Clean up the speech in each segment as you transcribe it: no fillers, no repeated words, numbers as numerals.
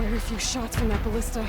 Very few shots from that ballista.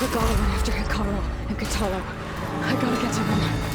We're gonna run after Hikaru and Katalo. I gotta get to them.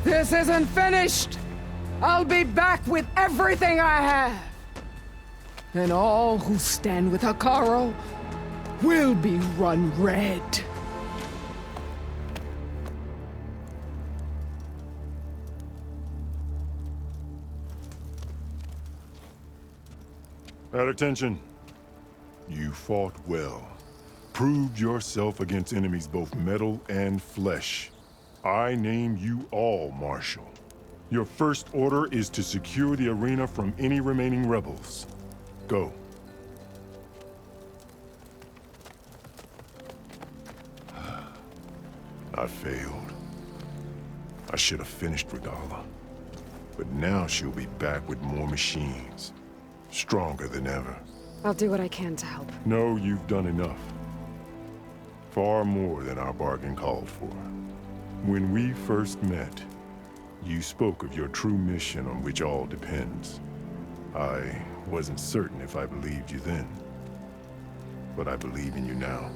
This isn't finished! I'll be back with everything I have! And all who stand with Hikaru will be run red. At attention. You fought well. Proved yourself against enemies both metal and flesh. I name you all Marshal. Your first order is to secure the arena from any remaining rebels. Go. I failed. I should have finished Regala. But now she'll be back with more machines. Stronger than ever. I'll do what I can to help. No, you've done enough. Far more than our bargain called for. When we first met, you spoke of your true mission on which all depends. I wasn't certain if I believed you then. But I believe in you now.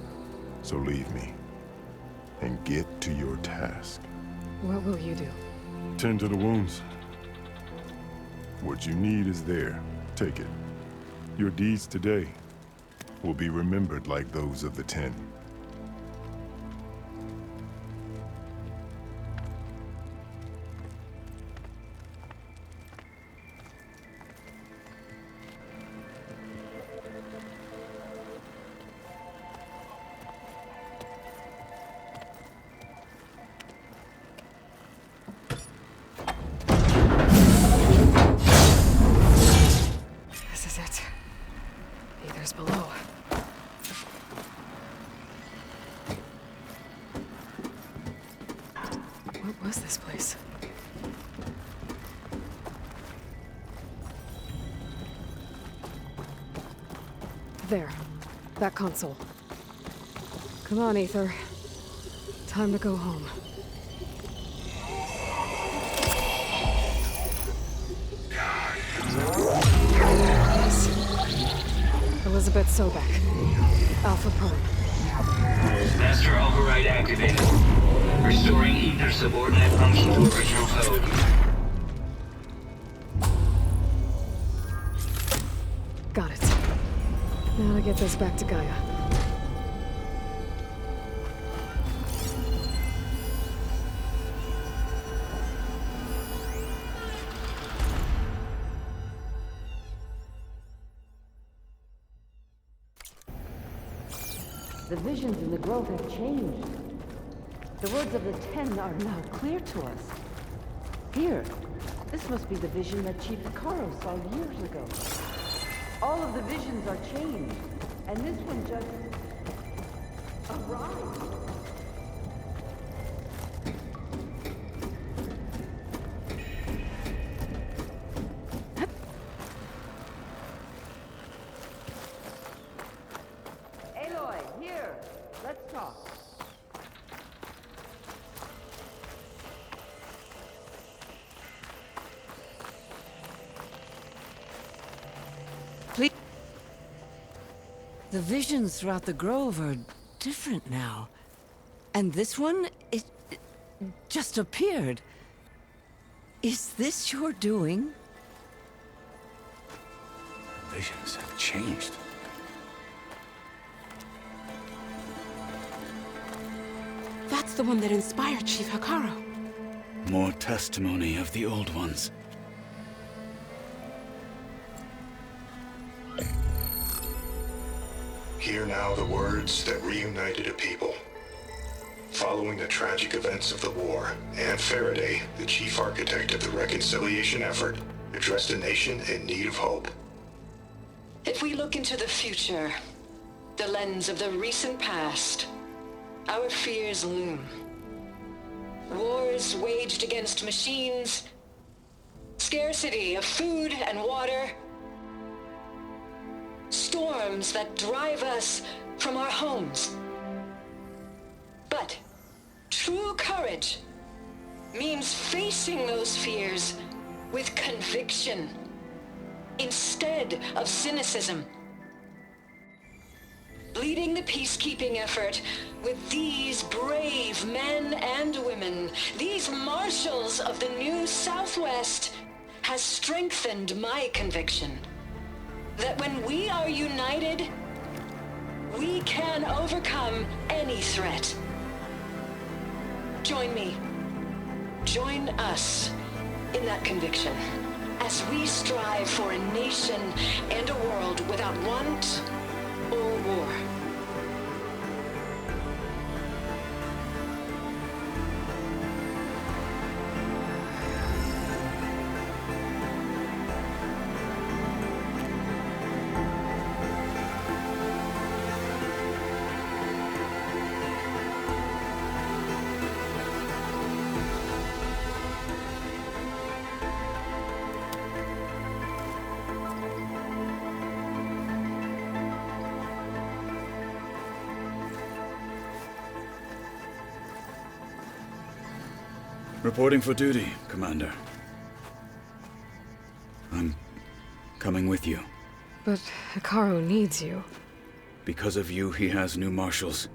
So leave me. And get to your task. What will you do? Tend to the wounds. What you need is there. Take it. Your deeds today will be remembered like those of the 10. Below. What was this place? There. That console. Come on, Aether. Time to go home. Elizabeth Sobek. Alpha Prime. Master override activated. Restoring Aether subordinate function to original code. Got it. Now to get this back to Gaia. The visions in the grove have changed. The words of the 10 are now clear to us. Here, This must be the vision that Chief Hikaru saw years ago. All of the visions are changed, and this one just arrived. Aloy, here. Let's talk. Please. The visions throughout the grove are different now. And this one, it just appeared. Is this your doing? Visions have changed. That's the one that inspired Chief Hikaru. More testimony of the old ones. Hear now the words that reunited a people. Following the tragic events of the war, Anne Faraday, the chief architect of the reconciliation effort, addressed a nation in need of hope. If we look into the future, the lens of the recent past, our fears loom. Wars waged against machines, scarcity of food and water, storms that drive us from our homes. But true courage means facing those fears with conviction instead of cynicism. Leading the peacekeeping effort with these brave men and women, these marshals of the new Southwest, has strengthened my conviction that when we are united, we can overcome any threat. Join me. Join us in that conviction as we strive for a nation and a world without want or war. Reporting for duty, Commander. I'm coming with you. But Hikaru needs you. Because of you, he has new marshals.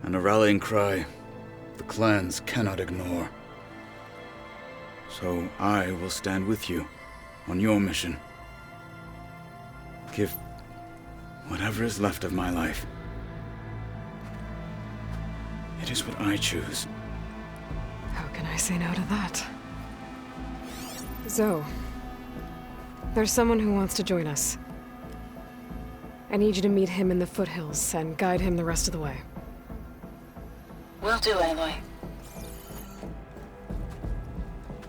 And a rallying cry the clans cannot ignore. So I will stand with you on your mission. Give whatever is left of my life. It is what I choose. How can I say no to that? Zoe, there's someone who wants to join us. I need you to meet him in the foothills and guide him the rest of the way. Will do, Aloy.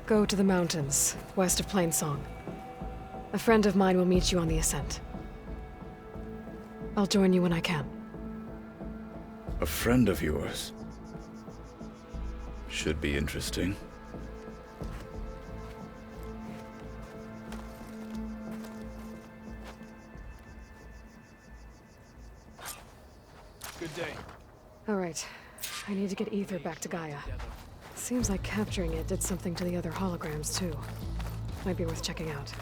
Go to the mountains, west of Plainsong. A friend of mine will meet you on the ascent. I'll join you when I can. A friend of yours? Should be interesting. Good day. All right. I need to get Aether back to Gaia. Seems like capturing it did something to the other holograms, too. Might be worth checking out.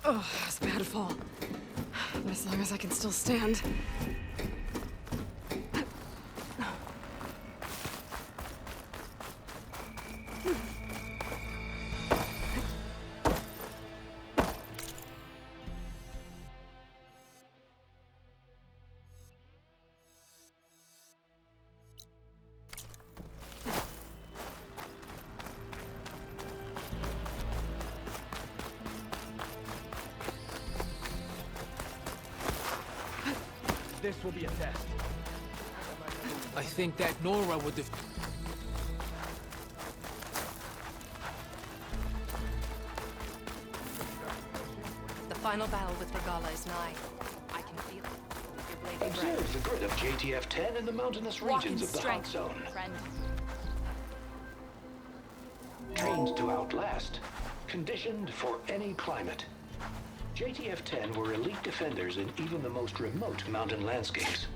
Oh, it's a bad fall. But as long as I can still stand. This will be a test. I think that Nora would have... The final battle with Regala is nigh. I can feel it. Your blade Observe the grid of JTF-10 in the mountainous regions of the hot zone. friend. Trained to outlast, conditioned for any climate. JTF-10 were elite defenders in even the most remote mountain landscapes.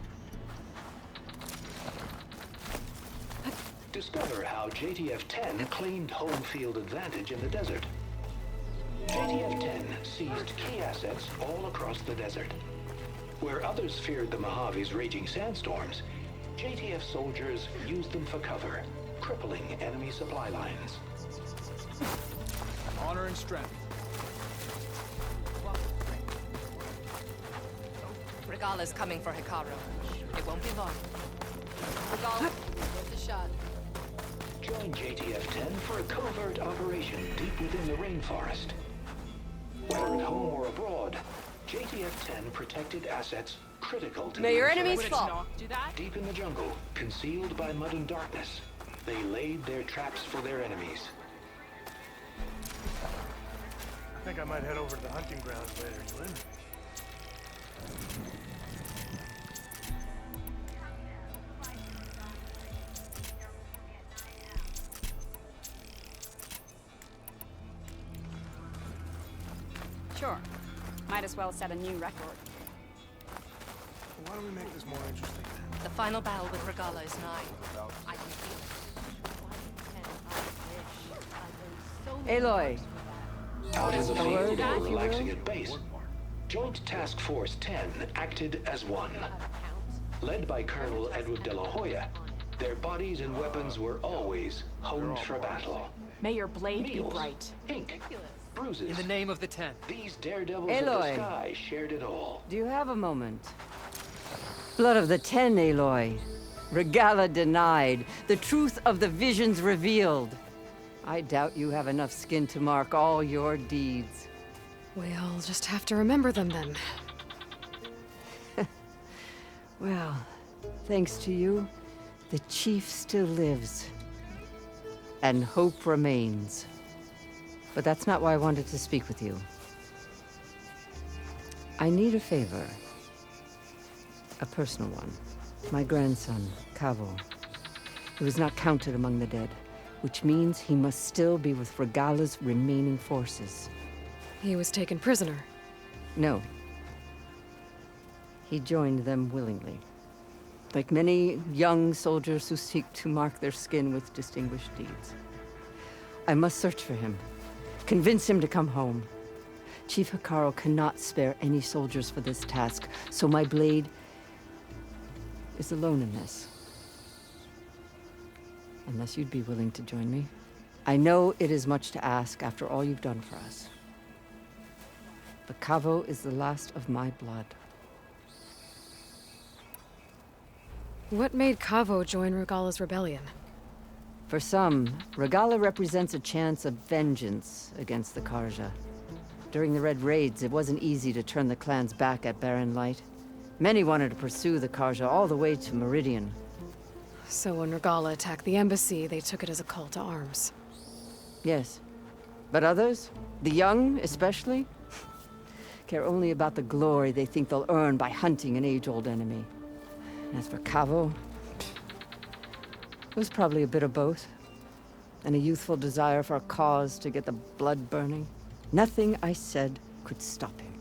Discover how JTF-10 claimed home field advantage in the desert. JTF-10 seized key assets all across the desert. Where others feared the Mojave's raging sandstorms, JTF soldiers used them for cover, crippling enemy supply lines. Honor and strength. Regala's coming for Hikaru. It won't be long. Regala, worth a shot. Join JTF-10 for a covert operation deep within the rainforest. Whether at home or abroad, JTF-10 protected assets critical to May your the enemies insurrection. fall. Do that? Deep in the jungle, concealed by mud and darkness, they laid their traps for their enemies. I think I might head over to the hunting grounds later, you in? Sure. Might as well set a new record. Why don't we make this more interesting then? The final battle with Regala is nigh. I can feel it. Aloy. Out in the A field word, or if you relaxing will? at base, Joint Task Force 10 acted as one. Led by Colonel Edward de la Hoya, their bodies and weapons were always honed for battle. May your blade Meals, be bright. ink, bruises. In the name of the 10. These daredevils of the Aloy. sky shared it all. Do you have a moment? Blood of the 10, Aloy. Regala denied. The truth of the visions revealed. I doubt you have enough skin to mark all your deeds. We'll just have to remember them then. Well, thanks to you, the Chief still lives. And hope remains. But that's not why I wanted to speak with you. I need a favor. A personal one. My grandson, Cavo. He was not counted among the dead, which means he must still be with Regala's remaining forces. He was taken prisoner. No. He joined them willingly. Like many young soldiers who seek to mark their skin with distinguished deeds. I must search for him. Convince him to come home. Chief Hikaru cannot spare any soldiers for this task, so my blade is alone in this. Unless you'd be willing to join me. I know it is much to ask after all you've done for us. But Cavo is the last of my blood. What made Cavo join Regala's rebellion? For some, Regala represents a chance of vengeance against the Karja. During the Red Raids, it wasn't easy to turn the clans back at Barren Light. Many wanted to pursue the Karja all the way to Meridian. So when Regala attacked the embassy, they took it as a call to arms. Yes. But others, the young especially, care only about the glory they think they'll earn by hunting an age-old enemy. As for Cavo, it was probably a bit of both. And a youthful desire for a cause to get the blood burning. Nothing I said could stop him.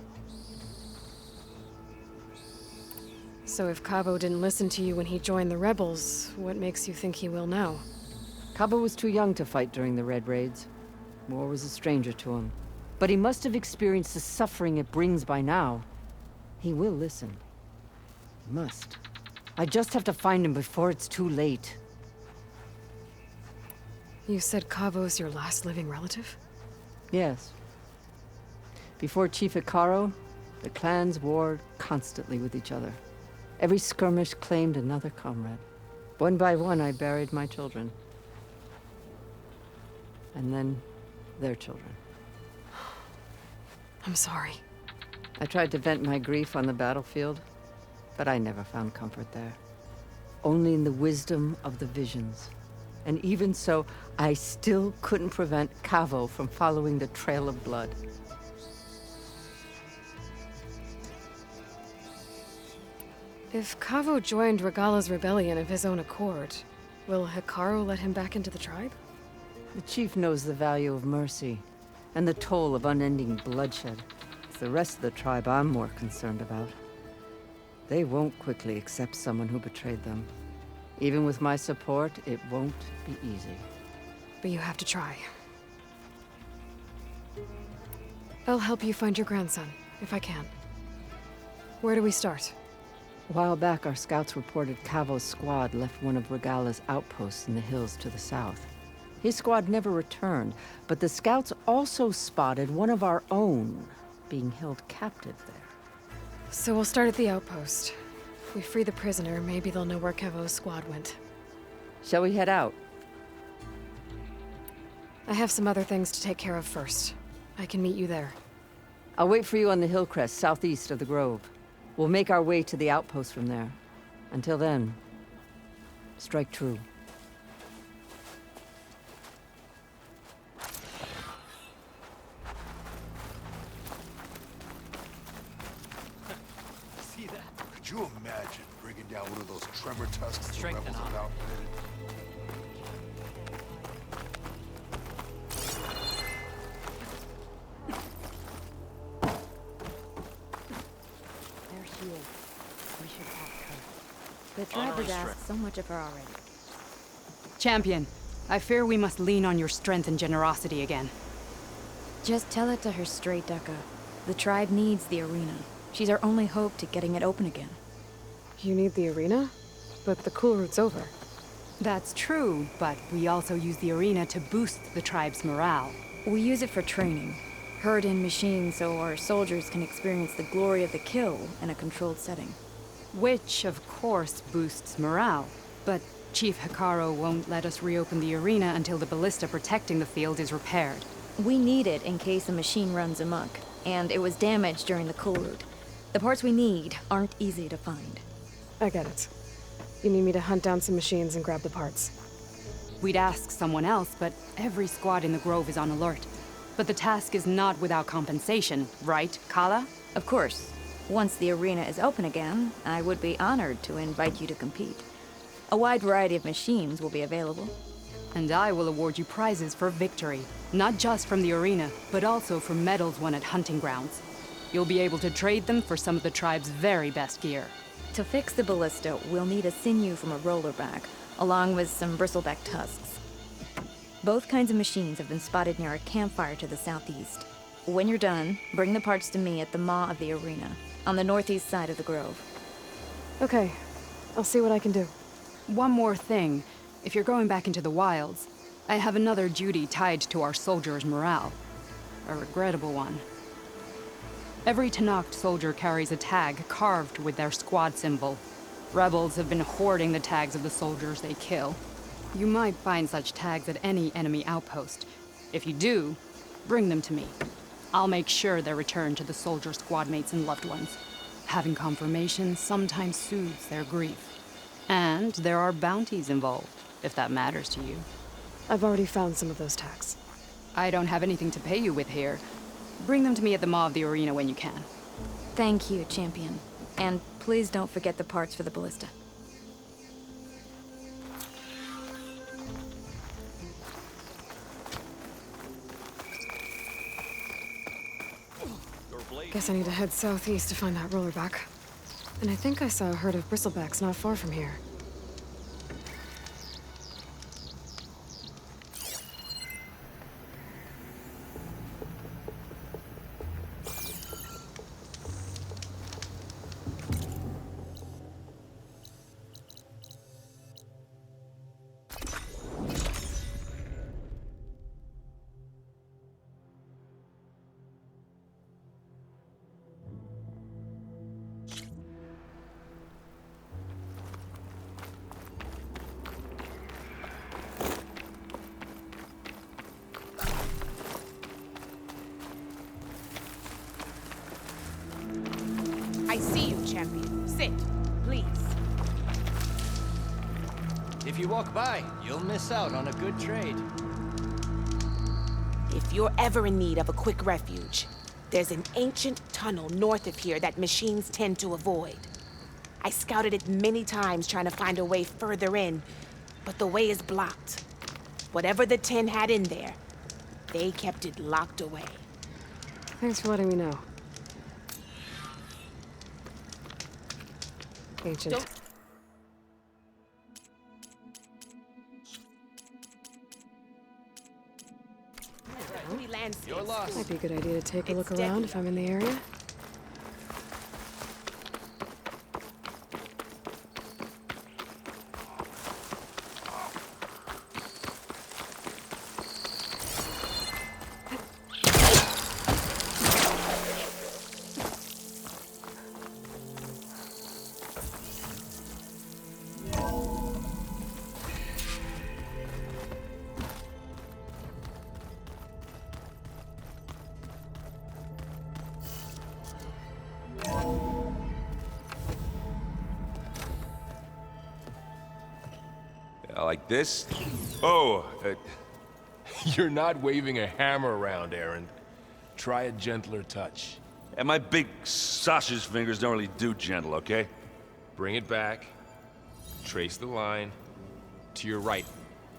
So if Cavo didn't listen to you when he joined the rebels, what makes you think he will now? Cavo was too young to fight during the Red Raids. War was a stranger to him. But he must have experienced the suffering it brings by now. He will listen. He must. I just have to find him before it's too late. You said Cavo's your last living relative? Yes. Before Chief Hikaru, the clans warred constantly with each other. Every skirmish claimed another comrade. One by one, I buried my children. And then, their children. I'm sorry. I tried to vent my grief on the battlefield. But I never found comfort there. Only in the wisdom of the visions. And even so, I still couldn't prevent Cavo from following the trail of blood. If Cavo joined Regala's rebellion of his own accord, will Hikaru let him back into the tribe? The chief knows the value of mercy, and the toll of unending bloodshed. It's the rest of the tribe I'm more concerned about. They won't quickly accept someone who betrayed them. Even with my support, it won't be easy. But you have to try. I'll help you find your grandson, if I can. Where do we start? A while back, our scouts reported Cavo's squad left one of Regala's outposts in the hills to the south. His squad never returned, but the scouts also spotted one of our own being held captive there. So we'll start at the outpost. If we free the prisoner, maybe they'll know where Cavo's squad went. Shall we head out? I have some other things to take care of first. I can meet you there. I'll wait for you on the hill crest southeast of the grove. We'll make our way to the outpost from there. Until then, strike true. See that? Could you imagine bringing down one of those tremor tusks the Strength rebels and have honor. outfitted? There she is. We should ask her. The tribe has asked so much of her already. Champion, I fear we must lean on your strength and generosity again. Just tell it to her straight, Dekka. The tribe needs the arena. She's our only hope to getting it open again. You need the arena? But the cool route's over. That's true, but we also use the arena to boost the tribe's morale. We use it for training. Herd in machines so our soldiers can experience the glory of the kill in a controlled setting. Which, of course, boosts morale. But Chief Hikaru won't let us reopen the arena until the ballista protecting the field is repaired. We need it in case a machine runs amok, and it was damaged during the cool route. The parts we need aren't easy to find. I get it. You need me to hunt down some machines and grab the parts. We'd ask someone else, but every squad in the Grove is on alert. But the task is not without compensation, right, Kala? Of course. Once the arena is open again, I would be honored to invite you to compete. A wide variety of machines will be available. And I will award you prizes for victory. Not just from the arena, but also for medals won at hunting grounds. You'll be able to trade them for some of the tribe's very best gear. To fix the ballista, we'll need a sinew from a rollerback, along with some bristleback tusks. Both kinds of machines have been spotted near a campfire to the southeast. When you're done, bring the parts to me at the maw of the arena, on the northeast side of the grove. Okay. I'll see what I can do. One more thing. If you're going back into the wilds, I have another duty tied to our soldiers' morale. A regrettable one. Every Tenakth soldier carries a tag carved with their squad symbol. Rebels have been hoarding the tags of the soldiers they kill. You might find such tags at any enemy outpost. If you do, bring them to me. I'll make sure they're returned to the soldier squad mates and loved ones. Having confirmation sometimes soothes their grief. And there are bounties involved, if that matters to you. I've already found some of those tags. I don't have anything to pay you with here. Bring them to me at the maw of the arena when you can. Thank you, champion. And please don't forget the parts for the ballista. Guess I need to head southeast to find that rollerback. And I think I saw a herd of bristlebacks not far from here. I see you, champion. Sit. trees. If you walk by, you'll miss out on a good trade. If you're ever in need of a quick refuge, there's an ancient tunnel north of here that machines tend to avoid. I scouted it many times trying to find a way further in, but the way is blocked. Whatever the 10 had in there, they kept it locked away. Thanks for letting me know. Ancient. You're lost. Might be a good idea to take a look around if I'm in the area. Like this? Oh, you're not waving a hammer around, Aaron. Try a gentler touch. And my big sausage fingers don't really do gentle, okay? Bring it back. Trace the line. To your right.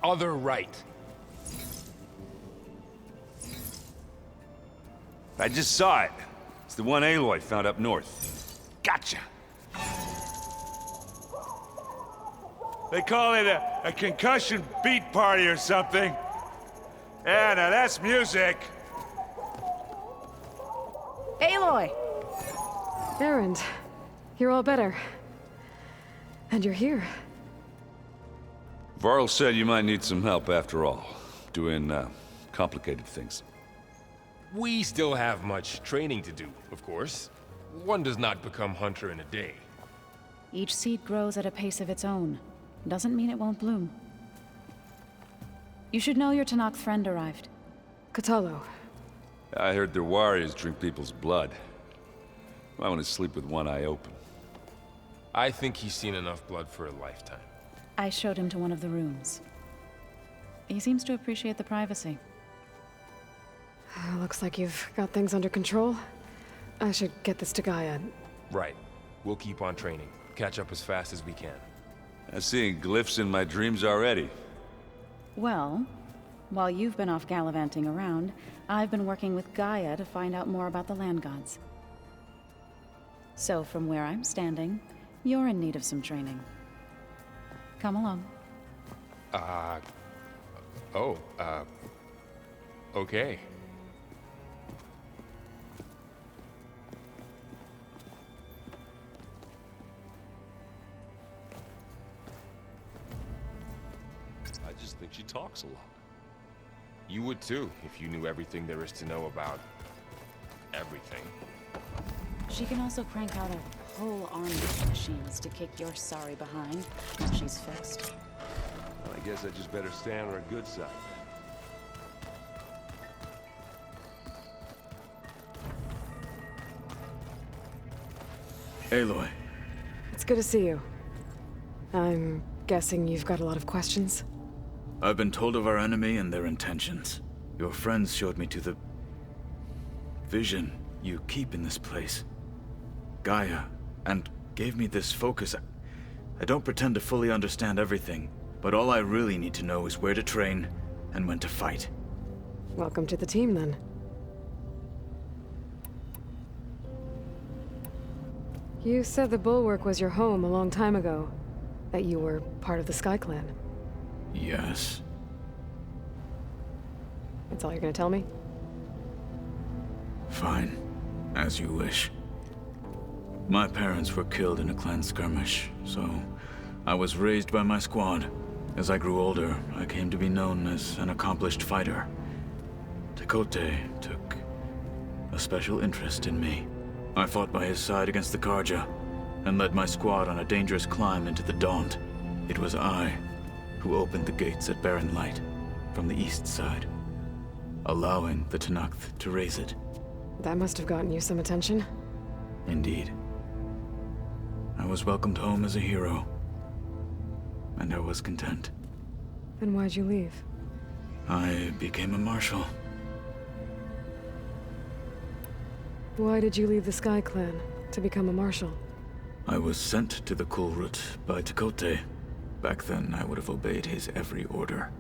Other right. I just saw it. It's the one Aloy found up north. Gotcha! They call it a concussion beat party or something. Yeah, now that's music. Aloy! Aaron, you're all better. And you're here. Varl said you might need some help after all. Doing, complicated things. We still have much training to do, of course. One does not become hunter in a day. Each seed grows at a pace of its own. Doesn't mean it won't bloom. You should know your Tanakh friend arrived. Katalo. I heard their warriors drink people's blood. I want to sleep with one eye open. I think he's seen enough blood for a lifetime. I showed him to one of the rooms. He seems to appreciate the privacy. Looks like you've got things under control. I should get this to Gaia. Right. We'll keep on training. Catch up as fast as we can. I'm seeing glyphs in my dreams already. Well, while you've been off gallivanting around, I've been working with Gaia to find out more about the land gods. So from where I'm standing, you're in need of some training. Come along. Okay. I just think she talks a lot. You would too, if you knew everything there is to know about everything. She can also crank out a whole army of machines to kick your sorry behind when she's fixed. Well, I guess I just better stay on her good side. Aloy. It's good to see you. I'm guessing you've got a lot of questions? I've been told of our enemy and their intentions. Your friends showed me to the vision you keep in this place. Gaia, and gave me this focus. I don't pretend to fully understand everything, but all I really need to know is where to train and when to fight. Welcome to the team, then. You said the Bulwark was your home a long time ago. That you were part of the Sky Clan. Yes. That's all you're gonna tell me? Fine. As you wish. My parents were killed in a clan skirmish, so I was raised by my squad. As I grew older, I came to be known as an accomplished fighter. Tekote took a special interest in me. I fought by his side against the Karja, and led my squad on a dangerous climb into the Daunt. It was I who opened the gates at Barren Light, from the east side, allowing the Tanakh to raise it. That must have gotten you some attention. Indeed. I was welcomed home as a hero. And I was content. Then why'd you leave? I became a marshal. Why did you leave the Sky Clan to become a marshal? I was sent to the Kulrut by Tekote. Back then, I would have obeyed his every order.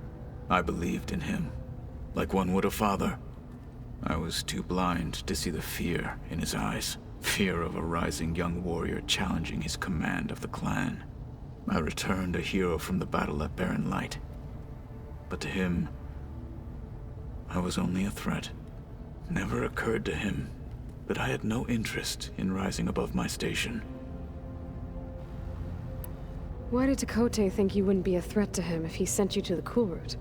I believed in him, like one would a father. I was too blind to see the fear in his eyes. Fear of a rising young warrior challenging his command of the clan. I returned a hero from the battle at Barren Light. But to him, I was only a threat. Never occurred to him that I had no interest in rising above my station. Why did Tekote think you wouldn't be a threat to him if he sent you to the Kulrut?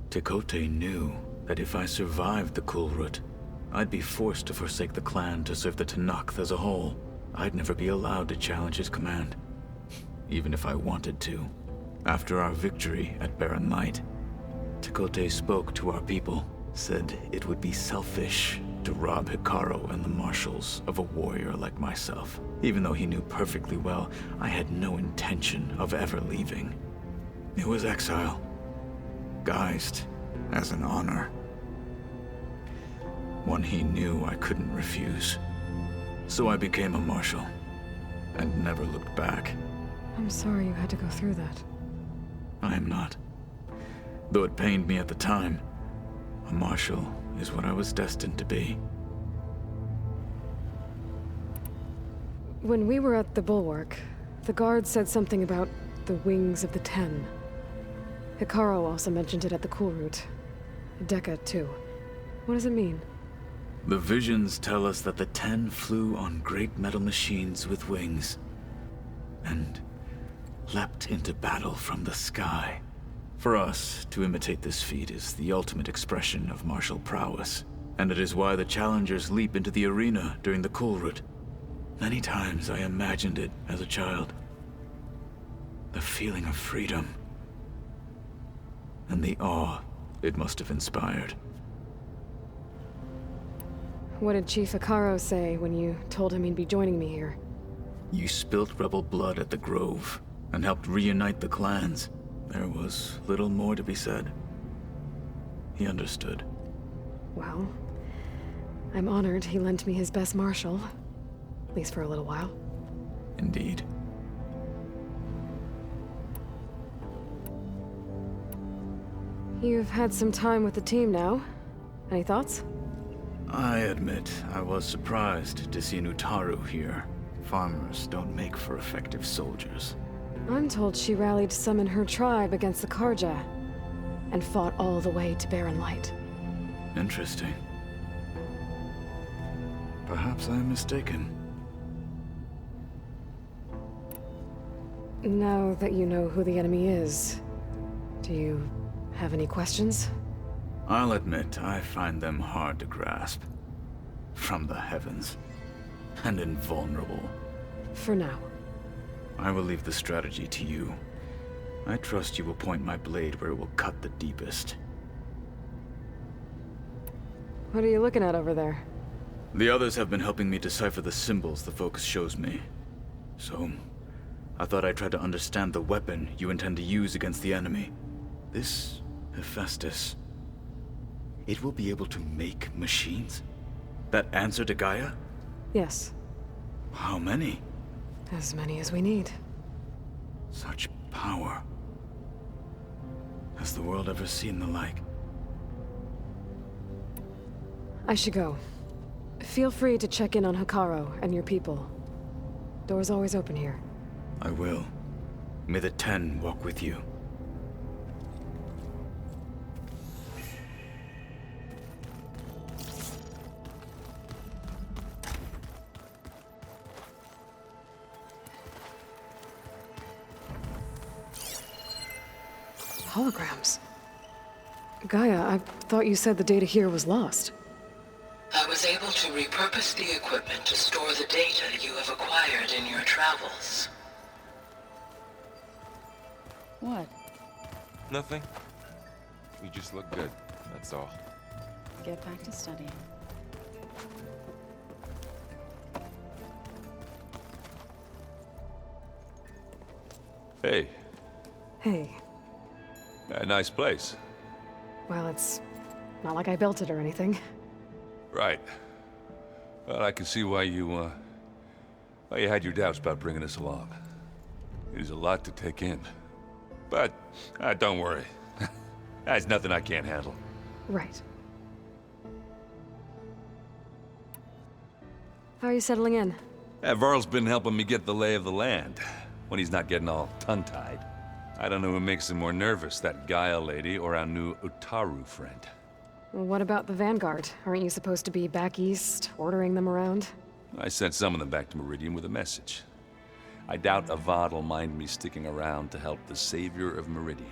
Tekote knew that if I survived the Kulrut, I'd be forced to forsake the clan to serve the Tenakth as a whole. I'd never be allowed to challenge his command, even if I wanted to. After our victory at Barren Light, Tekote spoke to our people, said it would be selfish to rob Hikaru and the marshals of a warrior like myself, even though he knew perfectly well I had no intention of ever leaving. It was exile, guised as an honor. One he knew I couldn't refuse. So I became a marshal, and never looked back. I'm sorry you had to go through that. I am not. Though it pained me at the time, a marshal is what I was destined to be. When we were at the Bulwark, the guard said something about the Wings of the Ten. Hikaru also mentioned it at the Kulrut. Dekka, too. What does it mean? The visions tell us that the Ten flew on great metal machines with wings, and leapt into battle from the sky. For us, to imitate this feat is the ultimate expression of martial prowess, and it is why the challengers leap into the arena during the Kulrut. Many times I imagined it as a child. The feeling of freedom, and the awe it must have inspired. What did Chief Hikaru say when you told him he'd be joining me here? You spilt rebel blood at the Grove, and helped reunite the clans. There was little more to be said. He understood. Well, I'm honored he lent me his best marshal. At least for a little while. Indeed. You've had some time with the team now. Any thoughts? I admit, I was surprised to see an Utaru here. Farmers don't make for effective soldiers. I'm told she rallied some in her tribe against the Karja, and fought all the way to Barren Light. Interesting. Perhaps I'm mistaken. Now that you know who the enemy is, do you have any questions? I'll admit, I find them hard to grasp. From the heavens. And invulnerable. For now. I will leave the strategy to you. I trust you will point my blade where it will cut the deepest. What are you looking at over there? The others have been helping me decipher the symbols the focus shows me. So, I thought I'd try to understand the weapon you intend to use against the enemy. This Hephaestus. It will be able to make machines? That answer to Gaia? Yes. How many? As many as we need. Such power. Has the world ever seen the like? I should go. Feel free to check in on Hikaru and your people. Door's always open here. I will. May the Ten walk with you. Holograms. Gaia, I thought you said the data here was lost. I was able to repurpose the equipment to store the data you have acquired in your travels. What? Nothing. You just look good, that's all. Get back to studying. Hey. Hey. A nice place. Well, it's not like I built it or anything. Right. Well, I can see why you had your doubts about bringing us along. It is a lot to take in. But, don't worry. There's nothing I can't handle. Right. How are you settling in? Varl's been helping me get the lay of the land, when he's not getting all tongue-tied. I don't know who makes him more nervous, that Gaia lady or our new Utaru friend. What about the Vanguard? Aren't you supposed to be back east, ordering them around? I sent some of them back to Meridian with a message. I doubt Avad will mind me sticking around to help the savior of Meridian.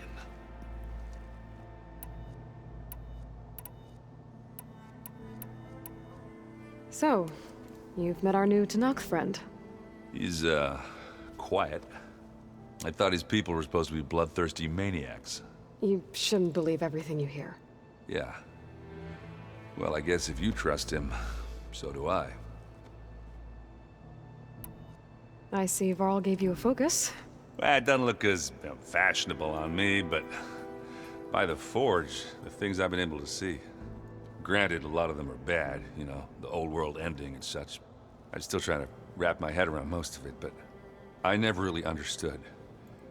So, you've met our new Tanakh friend. He's, quiet. I thought his people were supposed to be bloodthirsty maniacs. You shouldn't believe everything you hear. Yeah. Well, I guess if you trust him, so do I. I see Varl gave you a focus. Well, it doesn't look as fashionable on me, but by the Forge, the things I've been able to see. Granted, a lot of them are bad, you know, the old world ending and such. I'm still trying to wrap my head around most of it, but I never really understood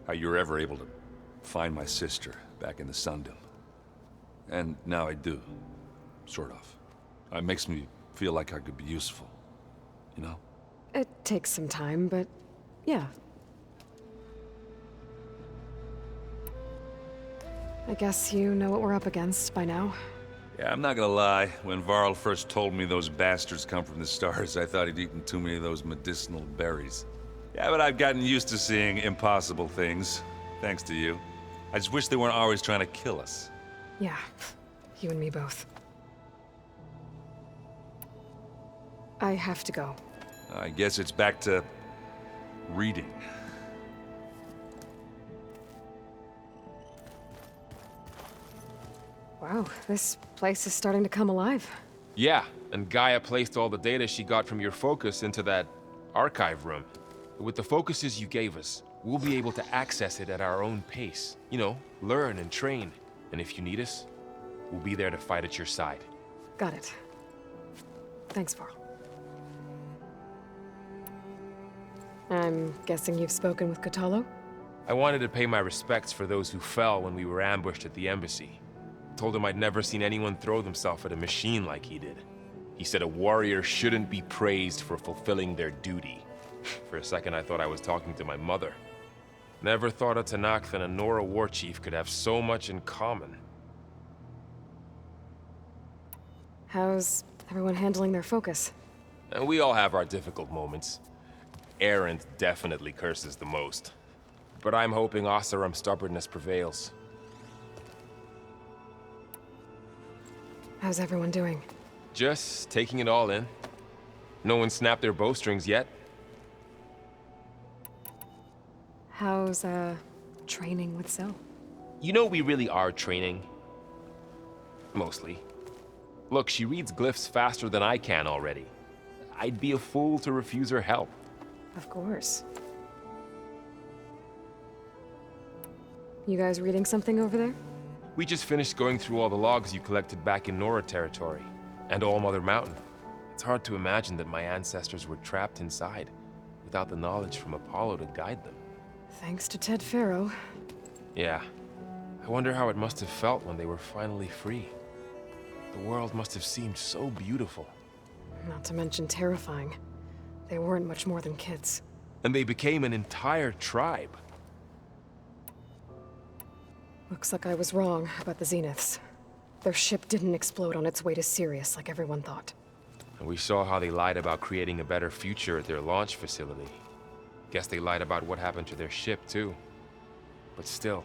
how you were ever able to find my sister back in the Sundom. And now I do, sort of. It makes me feel like I could be useful, you know? It takes some time, but yeah. I guess you know what we're up against by now. Yeah, I'm not gonna lie. When Varl first told me those bastards come from the stars, I thought he'd eaten too many of those medicinal berries. Yeah, but I've gotten used to seeing impossible things, thanks to you. I just wish they weren't always trying to kill us. Yeah, you and me both. I have to go. I guess it's back to reading. Wow, this place is starting to come alive. Yeah, and Gaia placed all the data she got from your focus into that archive room. With the focuses you gave us, we'll be able to access it at our own pace. You know, learn and train. And if you need us, we'll be there to fight at your side. Got it. Thanks, Varl. I'm guessing you've spoken with Kotallo? I wanted to pay my respects for those who fell when we were ambushed at the embassy. Told him I'd never seen anyone throw themselves at a machine like he did. He said a warrior shouldn't be praised for fulfilling their duty. For a second, I thought I was talking to my mother. Never thought a Tanakh and a Nora war chief could have so much in common. How's everyone handling their focus? And we all have our difficult moments. Erend definitely curses the most. But I'm hoping Oseram's stubbornness prevails. How's everyone doing? Just taking it all in. No one snapped their bowstrings yet. How's, training with Cell? You know we really are training. Mostly. Look, she reads glyphs faster than I can already. I'd be a fool to refuse her help. Of course. You guys reading something over there? We just finished going through all the logs you collected back in Nora territory, and All Mother Mountain. It's hard to imagine that my ancestors were trapped inside, without the knowledge from Apollo to guide them. Thanks to Ted Faro. Yeah. I wonder how it must have felt when they were finally free. The world must have seemed so beautiful. Not to mention terrifying. They weren't much more than kids. And they became an entire tribe. Looks like I was wrong about the Zeniths. Their ship didn't explode on its way to Sirius like everyone thought. And we saw how they lied about creating a better future at their launch facility. Guess they lied about what happened to their ship, too. But still,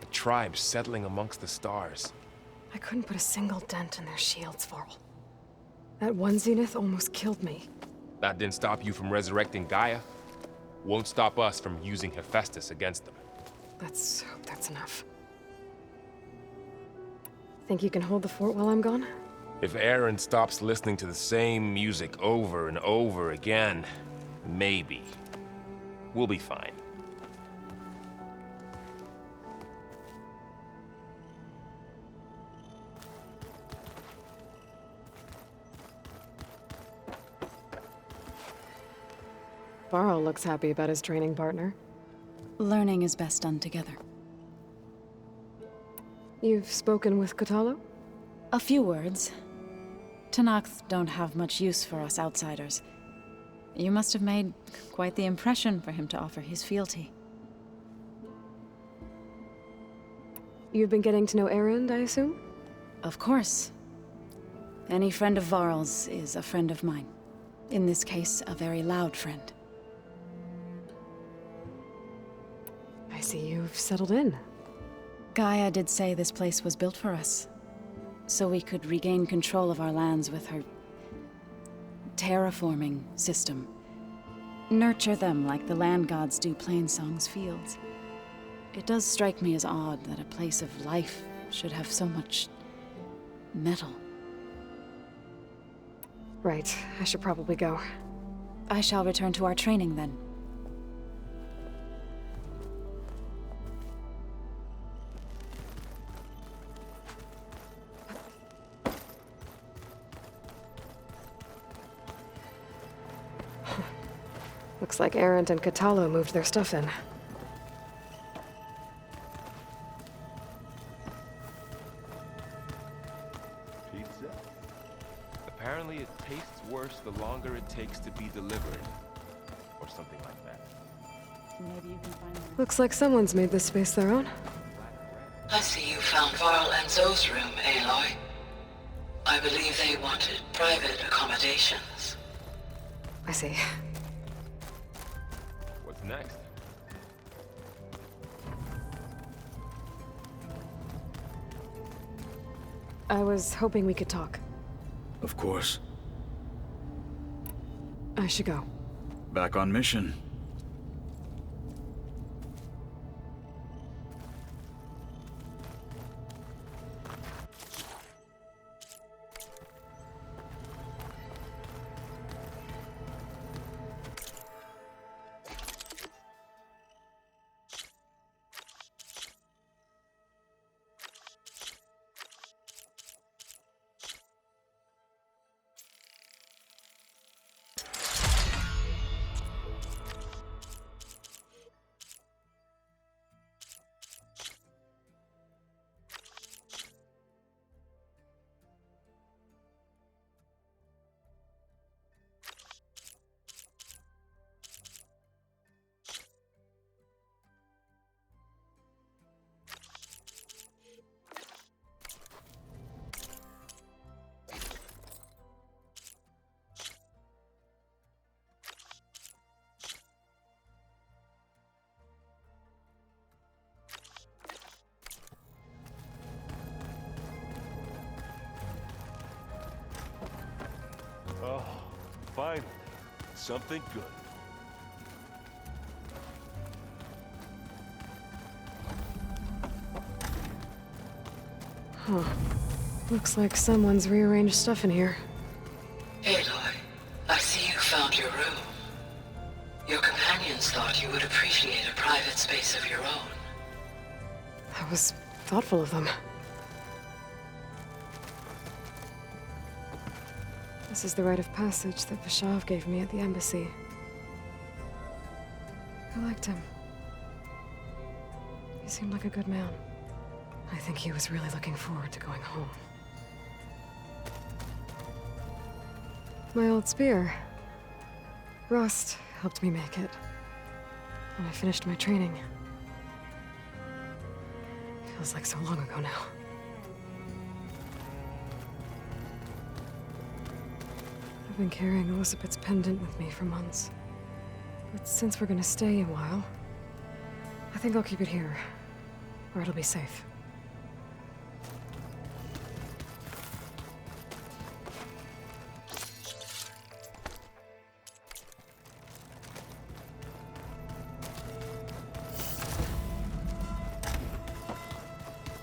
a tribe settling amongst the stars. I couldn't put a single dent in their shields, Varl. That one Zenith almost killed me. That didn't stop you from resurrecting Gaia. Won't stop us from using Hephaestus against them. Let's hope that's enough. Think you can hold the fort while I'm gone? If Erend stops listening to the same music over and over again, maybe. We'll be fine. Varl looks happy about his training partner. Learning is best done together. You've spoken with Kotallo? A few words. Tenakth don't have much use for us outsiders. You must have made quite the impression for him to offer his fealty. You've been getting to know Erend, I assume? Of course. Any friend of Varl's is a friend of mine. In this case, a very loud friend. I see you've settled in. Gaia did say this place was built for us, so we could regain control of our lands with her terraforming system. Nurture them like the land gods do Plainsong's fields. It does strike me as odd that a place of life should have so much metal. Right, I should probably go. I shall return to our training then. Looks like Erend and Kotallo moved their stuff in. Pizza? Apparently it tastes worse the longer it takes to be delivered. Or something like that. Maybe you can find them. Looks like someone's made this space their own. I see you found Varl and Zoe's room, Aloy. I believe they wanted private accommodations. I see. What's next? I was hoping we could talk. Of course. I should go. Back on mission. Oh, finally. Something good. Huh. Looks like someone's rearranged stuff in here. Aloy, I see you found your room. Your companions thought you would appreciate a private space of your own. That was thoughtful of them. This is the rite of passage that Vashav gave me at the embassy. I liked him. He seemed like a good man. I think he was really looking forward to going home. My old spear. Rust helped me make it. And I finished my training. Feels like so long ago now. I've been carrying Elizabeth's pendant with me for months. But since we're gonna stay a while, I think I'll keep it here, where it'll be safe.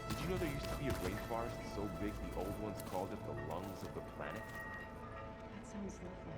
Did you know there used to be a rainforest so big the old ones called it the lungs of the planet? That sounds lovely.